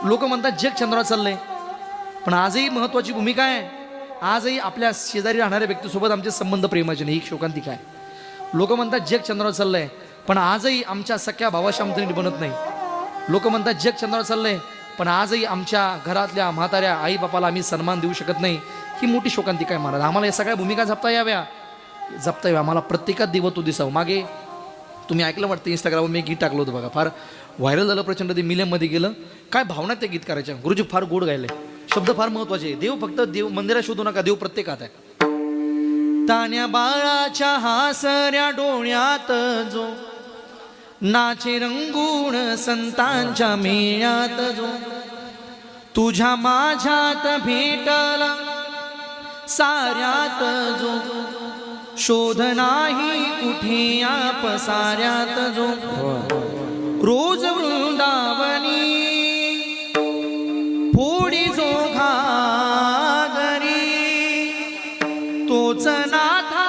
लोक म्हणतात जग चंद्रावर चाललंय, पण आजही महत्वाची भूमिका आहे. आजही आपल्या शेजारी राहणाऱ्या व्यक्तीसोबत आमचे संबंध प्रेमाचे नाही, ही शोकांतिका आहे. लोक म्हणतात जग चंद्रावर चाललंय, पण आजही आमच्या सख्या भावाशी आमचं नीट बनत नाही. लोक म्हणतात जग चंद्रावर चाललंय, पण आजही आमच्या घरातल्या म्हाताऱ्या आई बापाला आम्ही सन्मान देऊ शकत नाही. ही मोठी शोकांतिका आहे महाराज. आम्हाला या सगळ्या भूमिका जपता याव्या. आम्हाला प्रत्येकात देव तो दिसावं. मागे तुम्ही ऐकलं वाटतं इंस्टाग्रामवर मी गीत टाकलं होतं बघा, फार व्हायरल झालं प्रचंड, ते मिलियनमध्ये गेलं. काय भावना त्या गीत करायच्या. गुरुजी फार गोड गायले, शब्द फार महत्वाचे. देव फक्त देव मंदिरात शोधू नका, देव प्रत्येकात आहे. तान्या बाळाच्या हासऱ्या डोळ्यात जो नाचे रंगून संतांच्या मेळ्यात जो तुझ्या माझ्यात भेटला साऱ्यात जो शोध नाही कुठे या पसाऱ्यात जो रोज वृंदावनी फोडी जो घागरी तोच नाथा